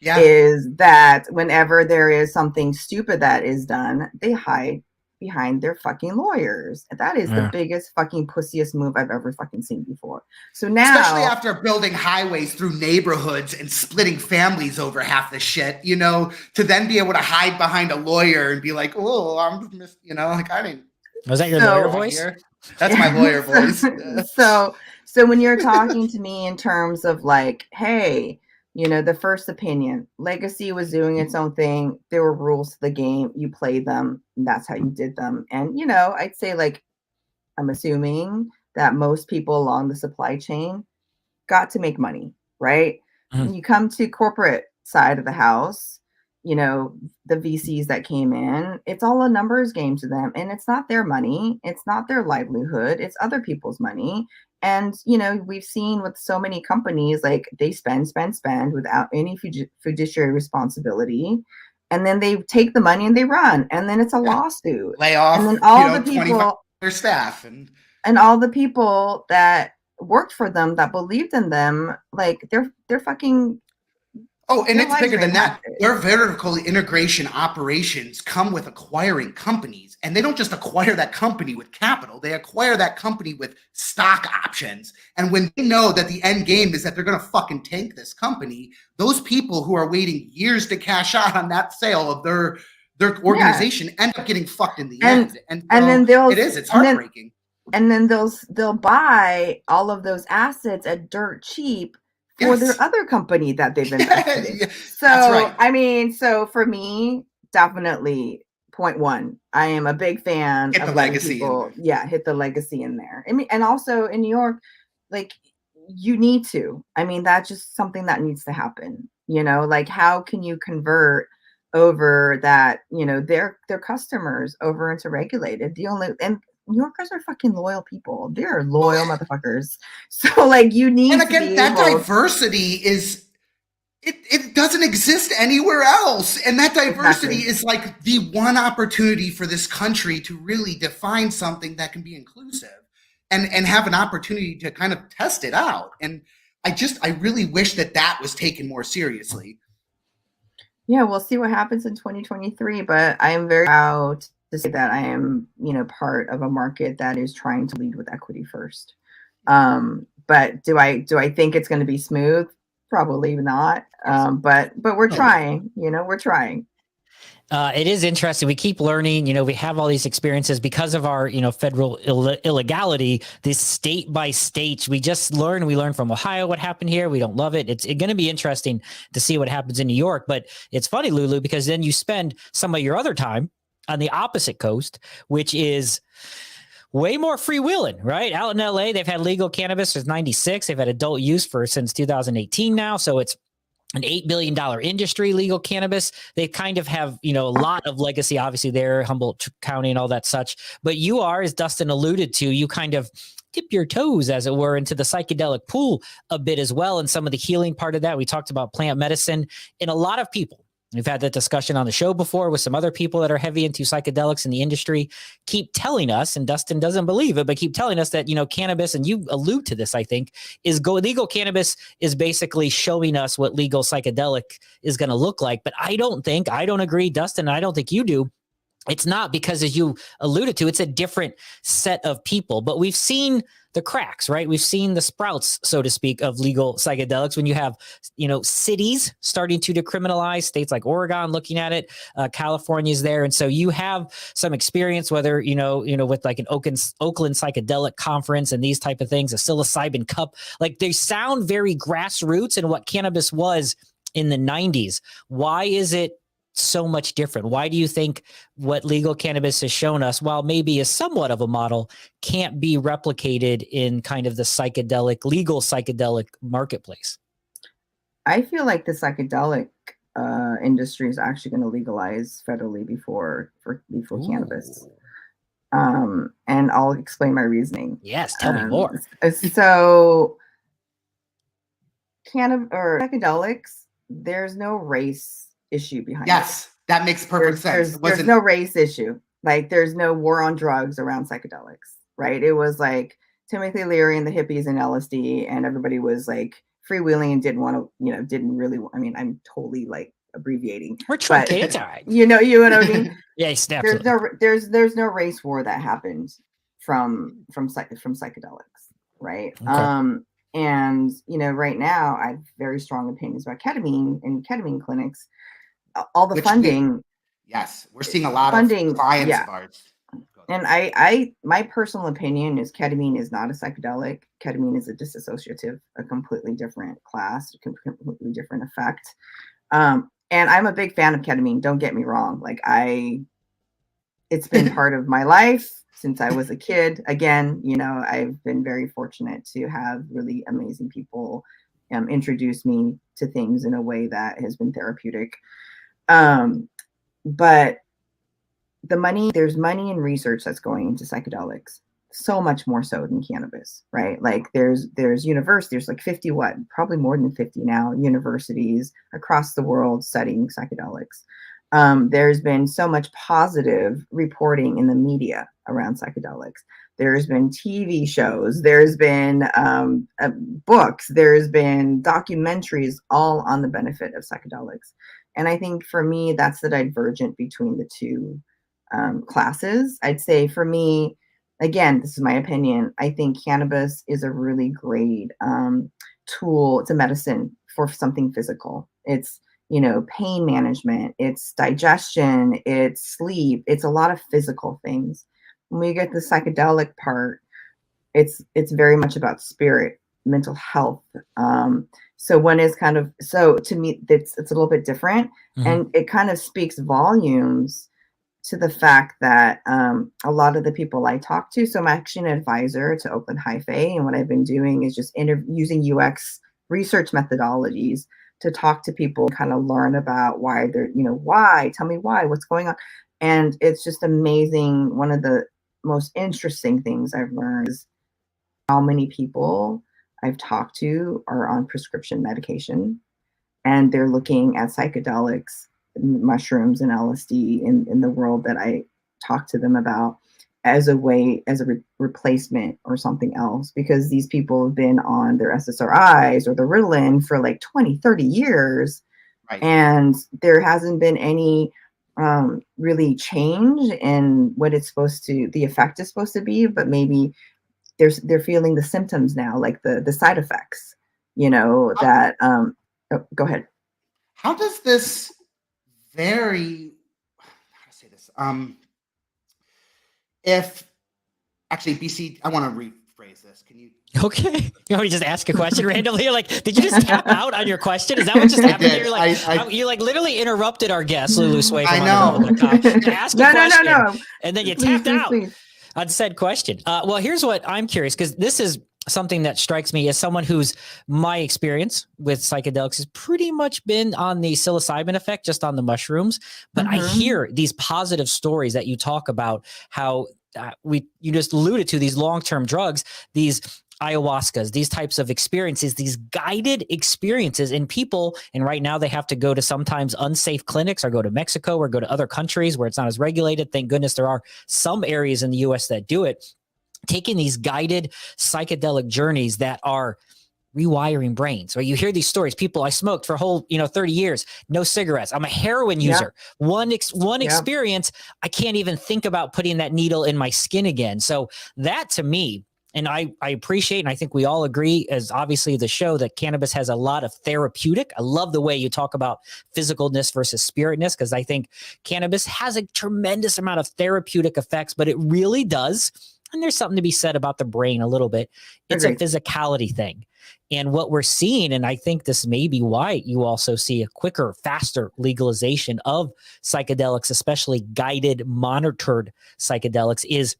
is that whenever there is something stupid that is done, they hide behind their fucking lawyers. That is the biggest fucking pussiest move I've ever fucking seen before. So now, especially after building highways through neighborhoods and splitting families over half the shit, you know, to then be able to hide behind a lawyer and be like, oh, I'm just, you know, like I didn't. Was that your lawyer voice? That's my lawyer voice. So when you're talking to me in terms of like, hey, you know, the first opinion, legacy was doing its own thing. There were rules to the game. You played them. And that's how you did them. And, you know, I'd say like, I'm assuming that most people along the supply chain got to make money, right? When you come to corporate side of the house, you know, the VCs that came in, it's all a numbers game to them. And it's not their money. It's not their livelihood. It's other people's money. And, you know, we've seen with so many companies, like they spend without any fiduciary responsibility. And then they take the money and they run. And then it's a lawsuit. Lay off, and then all the people, their staff and all the people that worked for them, that believed in them, like they're fucking Oh, and Their it's lives bigger are than that. impacted. Their vertical integration operations come with acquiring companies, and they don't just acquire that company with capital, they acquire that company with stock options. And when they know that the end game is that they're going to fucking tank this company, those people who are waiting years to cash out on that sale of their organization end up getting fucked in the end. And then it's heartbreaking. And then they'll buy all of those assets at dirt cheap for their other company that they've invested in. So, that's right. I mean, so for me, definitely point one, I am a big fan Hit of the letting legacy people, hit the legacy in there. I mean, and also in New York, like you need to, I mean, that's just something that needs to happen, you know, like how can you convert over that, you know, their customers over into regulated? And New Yorkers are fucking loyal people. They're loyal motherfuckers. So like you need and to again, be that able... diversity is it doesn't exist anywhere else. And that diversity is like the one opportunity for this country to really define something that can be inclusive and have an opportunity to kind of test it out. And I really wish that was taken more seriously. Yeah, we'll see what happens in 2023, but I am very proud to say that I am, you know, part of a market that is trying to lead with equity first. But do I think it's going to be smooth? Probably not. But we're trying, you know, we're trying. It is interesting. We keep learning, you know, we have all these experiences because of our, you know, federal illegality, this state by state. We learn from Ohio what happened here. We don't love it. It's going to be interesting to see what happens in New York. But it's funny, Lulu, because then you spend some of your other time on the opposite coast, which is way more freewheeling, right? Out in LA, they've had legal cannabis since 96. They've had adult use since 2018 now. So it's an $8 billion industry, legal cannabis. They kind of have, you know, a lot of legacy, obviously there, Humboldt County and all that such. But you are, as Dustin alluded to, you kind of dip your toes, as it were, into the psychedelic pool a bit as well. And some of the healing part of that, we talked about plant medicine, and a lot of people, we've had that discussion on the show before with some other people that are heavy into psychedelics in the industry, keep telling us, and Dustin doesn't believe it, but keep telling us that, you know, cannabis, and you allude to this, I think, legal cannabis is basically showing us what legal psychedelic is going to look like. But I don't agree, Dustin, and I don't think you do. It's not, because as you alluded to, it's a different set of people, but we've seen the cracks, right? We've seen the sprouts, so to speak, of legal psychedelics when you have, you know, cities starting to decriminalize, states like Oregon looking at it, California's there. And so you have some experience, whether, you know, with like an Oakland Psychedelic Conference and these type of things, a Psilocybin Cup, like they sound very grassroots and what cannabis was in the 90s. Why is it so much different? Why do you think what legal cannabis has shown us, while maybe is somewhat of a model, can't be replicated in kind of the legal psychedelic marketplace? I feel like the psychedelic industry is actually going to legalize federally before cannabis. And I'll explain my reasoning. Yes, tell me more. So psychedelics, there's no race issue behind it. Yes, that makes perfect sense. There's no race issue. Like there's no war on drugs around psychedelics, right? It was like Timothy Leary and the hippies and LSD, and everybody was like freewheeling and didn't want to, you know, didn't really. I mean, I'm totally like abbreviating. We're truncated. It's all right. You know what I mean? Yeah, absolutely. There's no race war that happened from psychedelics, right? Okay. And you know, right now I have very strong opinions about ketamine and ketamine clinics. All the funding. Yes, we're seeing a lot of clients of ours. And my personal opinion is ketamine is not a psychedelic. Ketamine is a disassociative, a completely different class, a completely different effect. And I'm a big fan of ketamine. Don't get me wrong. Like it's been part of my life since I was a kid. Again, you know, I've been very fortunate to have really amazing people introduce me to things in a way that has been therapeutic. But there's money and research that's going into psychedelics, so much more so than cannabis, right? Like there's like 50, probably more than 50 now, universities across the world studying psychedelics. There's been so much positive reporting in the media around psychedelics. there's been TV shows, there's been books, there's been documentaries, all on the benefit of psychedelics. And I think for me, that's the divergent between the two classes. I'd say for me, again, this is my opinion, I think cannabis is a really great tool. It's a medicine for something physical. It's, you know, pain management, it's digestion, it's sleep, it's a lot of physical things. When we get the psychedelic part, it's very much about spirit, mental health. So one is kind of, so to me, it's a little bit different, and it kind of speaks volumes to the fact that a lot of the people I talk to, so I'm actually an advisor to Oakland Hyphae, and what I've been doing is just using UX research methodologies to talk to people, kind of learn about why they're, you know, why, tell me why, what's going on. And it's just amazing. One of the most interesting things I've learned is how many people I've talked to are on prescription medication, and they're looking at psychedelics, mushrooms and LSD in the world that I talk to them about as a way, as a replacement or something else, because these people have been on their SSRIs or the Ritalin for like 20, 30 years. Right. And there hasn't been any really change in what it's supposed to, the effect is supposed to be, but maybe they're feeling the symptoms now, like the side effects, you know, that, oh, go ahead. How does this vary? How to say this? If actually, BC, I want to rephrase this. Can you? Okay. You want me to just ask a question randomly? You're like, did you just tap out on your question? Is that what just happened? You're like, you like literally interrupted our guest, Lulu Tsui. I know. Ask a question, no. And then you tapped out on said question. Well, here's what I'm curious, because this is something that strikes me as someone who's, my experience with psychedelics has pretty much been on the psilocybin effect, just on the mushrooms. But I hear these positive stories that you talk about, how you just alluded to these long-term drugs, these ayahuascas, these types of experiences, these guided experiences in people. And right now they have to go to sometimes unsafe clinics, or go to Mexico, or go to other countries where it's not as regulated. Thank goodness there are some areas in the US that do it, taking these guided psychedelic journeys that are rewiring brains. Or you hear these stories, people, I smoked for a whole, 30 years, no cigarettes. I'm a heroin user. One experience, I can't even think about putting that needle in my skin again. So that to me, and I appreciate, and I think we all agree, as obviously the show, that cannabis has a lot of therapeutic. I love the way you talk about physicalness versus spiritness, because I think cannabis has a tremendous amount of therapeutic effects, but it really does. And there's something to be said about the brain a little bit. It's a physicality thing. And what we're seeing, and I think this may be why you also see a quicker, faster legalization of psychedelics, especially guided, monitored psychedelics, is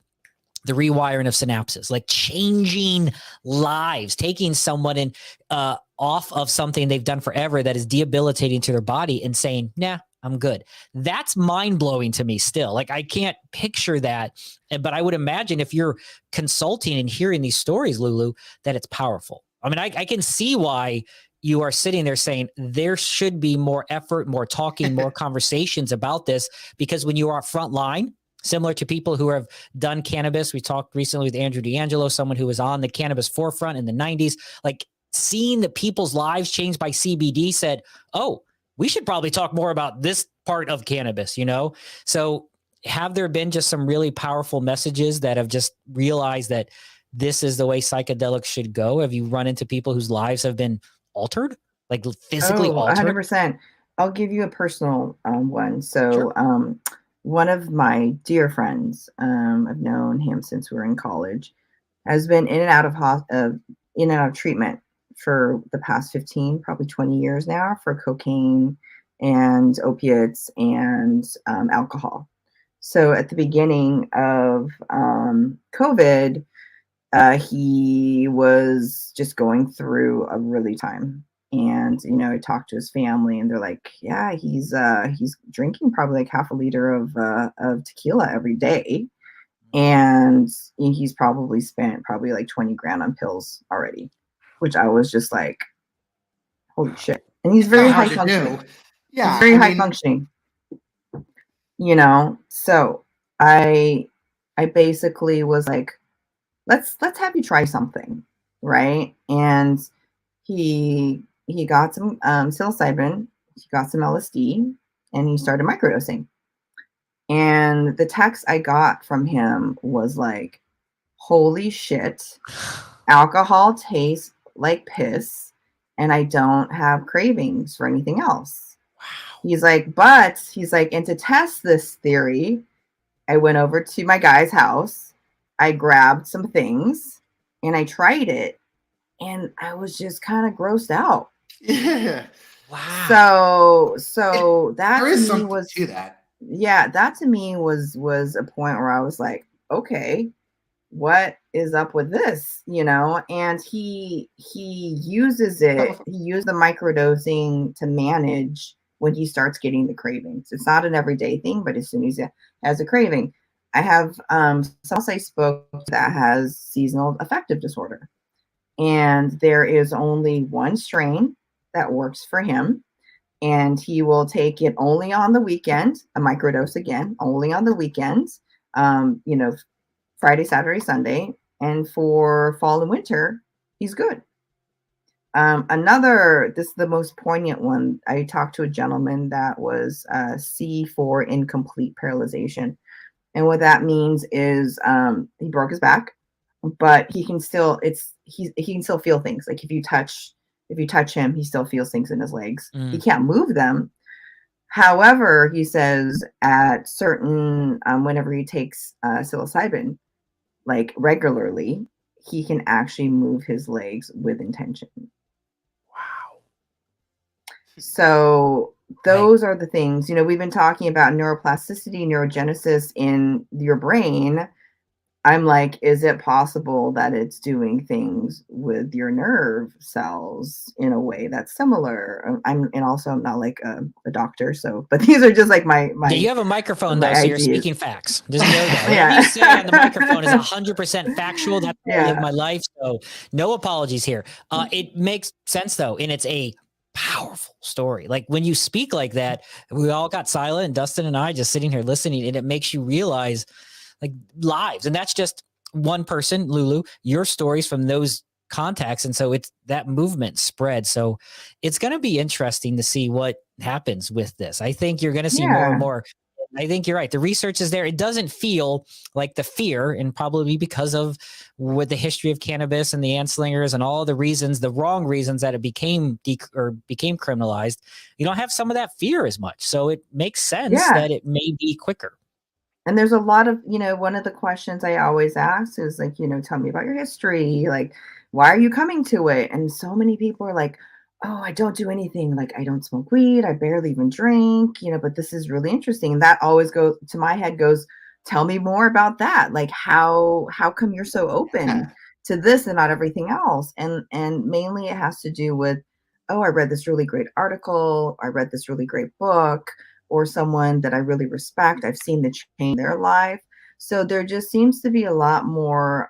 the rewiring of synapses, like changing lives, taking someone in off of something they've done forever that is debilitating to their body and saying, nah, I'm good. That's mind-blowing to me still. Like, I can't picture that. But I would imagine if you're consulting and hearing these stories, Lulu, that it's powerful. I mean, I can see why you are sitting there saying there should be more effort, more talking, more conversations about this, because when you are front line, similar to people who have done cannabis. We talked recently with Andrew D'Angelo, someone who was on the cannabis forefront in the 90s, like seeing the people's lives changed by CBD, said, oh, we should probably talk more about this part of cannabis, So have there been just some really powerful messages that have just realized that this is the way psychedelics should go? Have you run into people whose lives have been altered, like physically altered? 100%. I'll give you a personal one. So one of my dear friends, I've known him since we were in college, has been in and out of treatment for the past 15, probably 20 years now, for cocaine and opiates and alcohol. So at the beginning of COVID, he was just going through a really time. And, I talked to his family, and they're like, yeah, he's drinking probably like half a liter of tequila every day. And he's probably spent like 20 grand on pills already, which I was just like, holy shit. And he's very high functioning. Yeah. He's very high functioning, so I basically was like, let's have you try something, right? And he got some psilocybin, he got some LSD, and he started microdosing. And the text I got from him was like, holy shit, alcohol tastes like piss, and I don't have cravings for anything else. Wow. He's like, and to test this theory, I went over to my guy's house, I grabbed some things, and I tried it, and I was just kind of grossed out. Yeah. Wow. So that there is to me something was to that. Yeah, that to me was a point where I was like, okay, what is up with this? And he uses it. He used the microdosing to manage when he starts getting the cravings. It's not an everyday thing, but as soon as he has a craving, I have someone else I spoke to that has seasonal affective disorder, and there is only one strain that works for him. And he will take it only on the weekend, a microdose again, only on the weekends, Friday, Saturday, Sunday. And for fall and winter, he's good. This is the most poignant one. I talked to a gentleman that was C for incomplete paralyzation. And what that means is he broke his back, but he can still he can still feel things. Like if you touch him, he still feels things in his legs. He can't move them. However, he says at certain whenever he takes psilocybin, like regularly, he can actually move his legs with intention. Wow. So those are the things, we've been talking about neuroplasticity, neurogenesis in your brain. I'm like, is it possible that it's doing things with your nerve cells in a way that's similar? I'm not like a doctor, but these are just like my yeah, you have a microphone though, so ideas. you're speaking facts. Just know that. Whatever you say on the microphone is 100% factual. That's how I live my life. So no apologies here. It makes sense though, and it's a powerful story. Like when you speak like that, we all got silent, and Dustin and I just sitting here listening, and it makes you realize like lives. And that's just one person, Lulu, your stories from those contacts. And so it's that movement spread. So it's going to be interesting to see what happens with this. I think you're going to see more and more. I think you're right. The research is there. It doesn't feel like the fear, and probably because of with the history of cannabis and the Anslingers and all the reasons, the wrong reasons that it became criminalized. You don't have some of that fear as much. So it makes sense that it may be quicker. And there's a lot of, one of the questions I always ask is like, tell me about your history. Like, why are you coming to it? And so many people are like, oh, I don't do anything. Like, I don't smoke weed. I barely even drink, but this is really interesting. And that always goes to my head tell me more about that. Like, how come you're so open to this and not everything else? And mainly it has to do with, oh, I read this really great article. I read this really great book. Or someone that I really respect. I've seen the change in their life. So there just seems to be a lot more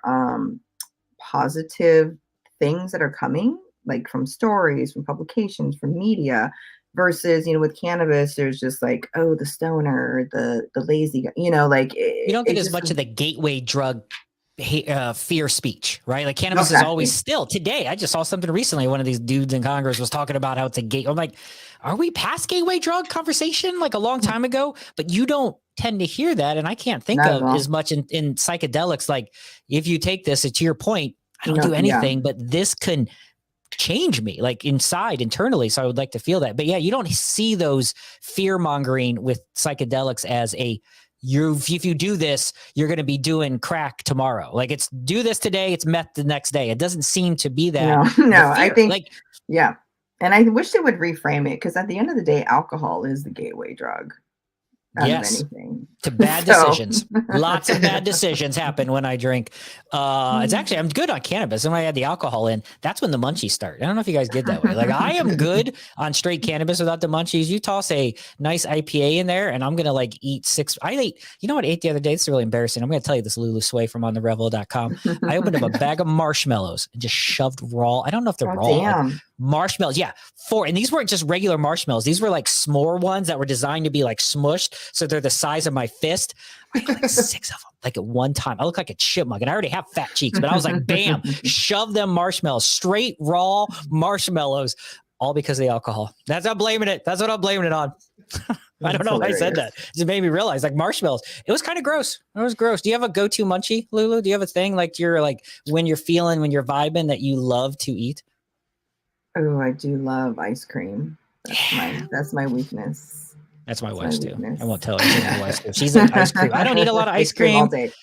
positive things that are coming, like from stories, from publications, from media, versus, with cannabis, there's just like, oh, the stoner, the lazy, like. You don't get as much of the gateway drug fear speech, right? Like cannabis is always still today. I just saw something recently. One of these dudes in Congress was talking about how it's a gate. I'm like, are we past gateway drug conversation like a long time ago? But you don't tend to hear that. And I can't think of as much in psychedelics. Like if you take this, to your point, I don't do anything, but this can change me like internally. So I would like to feel that. But yeah, you don't see those fear mongering with psychedelics as if you do this, you're going to be doing crack tomorrow. Like it's do this today, it's meth the next day. It doesn't seem to be that. No, I think, and I wish they would reframe it, because at the end of the day, alcohol is the gateway drug. Yes, to bad decisions. Lots of bad decisions happen when I drink. It's actually, I'm good on cannabis. And when I add the alcohol in, that's when the munchies start. I don't know if you guys get that way. Like I am good on straight cannabis without the munchies. You toss a nice IPA in there and I'm going to like eat 6. I ate the other day? It's really embarrassing. I'm going to tell you this, Lulu Tsui from ontherevel.com. I opened up a bag of marshmallows and just shoved raw. I don't know if they're raw. Like marshmallows. Yeah. 4. And these weren't just regular marshmallows. These were like s'more ones that were designed to be like smushed. So they're the size of my fist. I got like 6 of them, like at one time. I look like a chipmunk, and I already have fat cheeks, but I was like, bam, shove them marshmallows, straight raw marshmallows, all because of the alcohol. That's what I'm blaming it. That's what I'm blaming it on. I don't know why I said that. It just made me realize, like, marshmallows. It was kind of gross. It was gross. Do you have a go-to munchie, Lulu? Do you have a thing like you're like when you're vibing that you love to eat? Oh, I do love ice cream. That's my weakness. That's my wife's too. I won't tell her. My wife's too. She's like ice cream. I don't eat a lot of ice cream.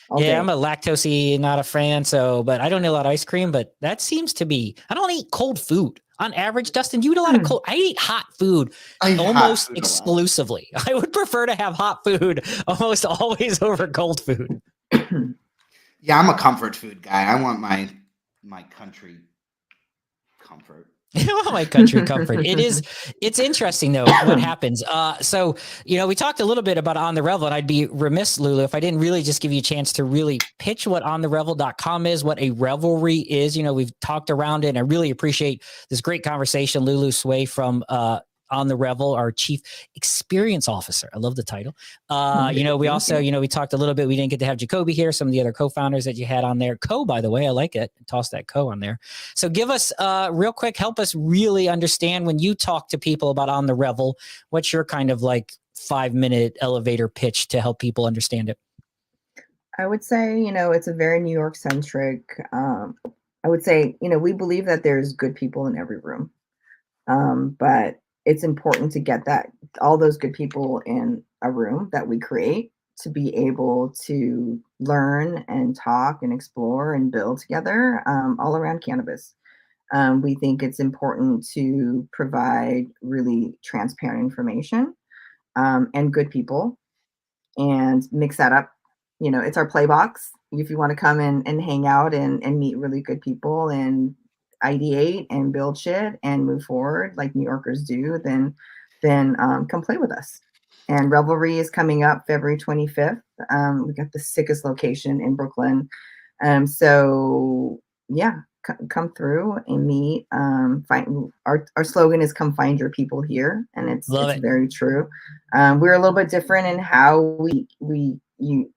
All day. I'm a lactose not a fan. But I don't eat a lot of ice cream. But that seems to be. I don't eat cold food on average. Dustin, you eat a lot of cold. I eat hot food almost exclusively. I would prefer to have hot food almost always over cold food. Yeah, I'm a comfort food guy. I want my country comfort. My country comfort. It's interesting though what happens. So, we talked a little bit about On the Revel, and I'd be remiss, Lulu, if I didn't really just give you a chance to really pitch what ontherevel.com is, what a revelry is. We've talked around it, and I really appreciate this great conversation. Lulu Tsui from On the Revel, our Chief Experience Officer. I love the title. We also, we talked a little bit. We didn't get to have Jacoby here, some of the other co-founders that you had on there. By the way, I like it. Toss that on there. So give us real quick, help us really understand when you talk to people about On the Revel, what's your kind of like 5-minute elevator pitch to help people understand it? I would say, it's a very New York centric. I would say, we believe that there's good people in every room. But it's important to get all those good people in a room that we create to be able to learn and talk and explore and build together all around cannabis. We think it's important to provide really transparent information and good people and mix that up. It's our play box. If you want to come in and hang out and meet really good people and ideate and build shit and move forward like New Yorkers do, then come play with us. And Revelry is coming up February 25th. We got the sickest location in Brooklyn. So yeah, come through and meet. Find our slogan is "Come find your people here," and it's very true. We're a little bit different in how you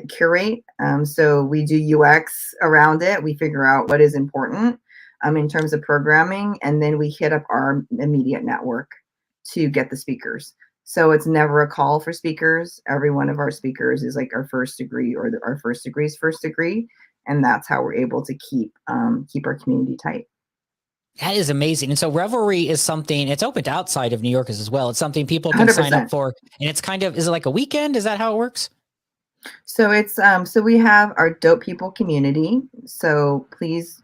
curate. So we do UX around it. We figure out what is important in terms of programming, and then we hit up our immediate network to get the speakers. So it's never a call for speakers. Every one of our speakers is like our first degree or our first degree's first degree, and that's how we're able to keep our community tight. That is amazing. And so Revelry is something, it's open to outside of New Yorkers as well. It's something people can 100%. Sign up for, and it's kind of, is it like a weekend? Is that how it works? So it's so we have our dope people community. So please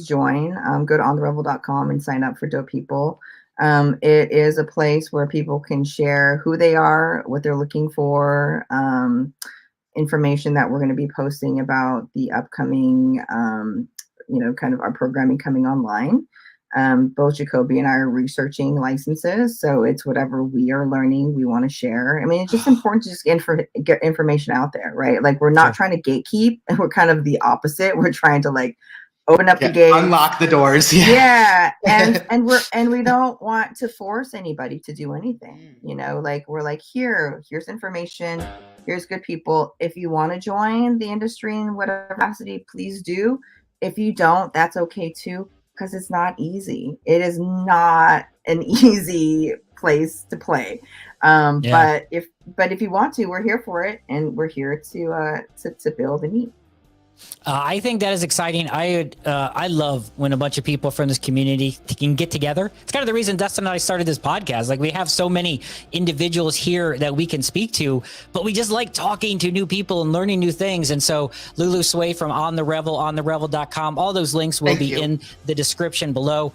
join. Go to ontherevel.com and sign up for dope people. It is a place where people can share who they are, what they're looking for, information that we're going to be posting about the upcoming, kind of our programming coming online. Both Jacoby and I are researching licenses, so it's whatever we are learning we want to share. I mean, it's just important to just get information out there, right? Like, we're not trying to gatekeep, and we're kind of the opposite. We're trying to like open up the gate, unlock the doors. And we don't want to force anybody to do anything. Like, we're like, here's information, here's good people. If you want to join the industry in whatever capacity, please do. If you don't, that's okay too. Because it's not easy. It is not an easy place to play. But if you want to, we're here for it, and we're here to build and eat. I think that is exciting. I love when a bunch of people from this community can get together. It's kind of the reason Dustin and I started this podcast. Like, we have so many individuals here that we can speak to, but we just like talking to new people and learning new things. And so Lulu Tsui from On the Revel, ontherevel.com, all those links will be in the description below.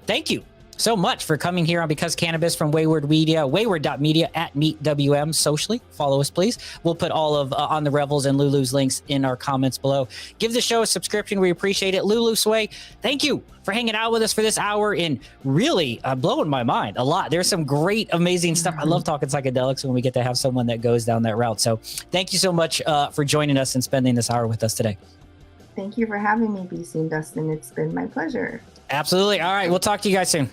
Thank you so much for coming here on Because Cannabis from Wayward Media, wayward.media @MeetWM socially. Follow us, please. We'll put all of On the Revels and Lulu's links in our comments below. Give the show a subscription. We appreciate it. Lulu Tsui, thank you for hanging out with us for this hour and really blowing my mind a lot. There's some great, amazing stuff. I love talking psychedelics when we get to have someone that goes down that route. So thank you so much for joining us and spending this hour with us today. Thank you for having me, BC and Dustin. It's been my pleasure. Absolutely. All right. We'll talk to you guys soon.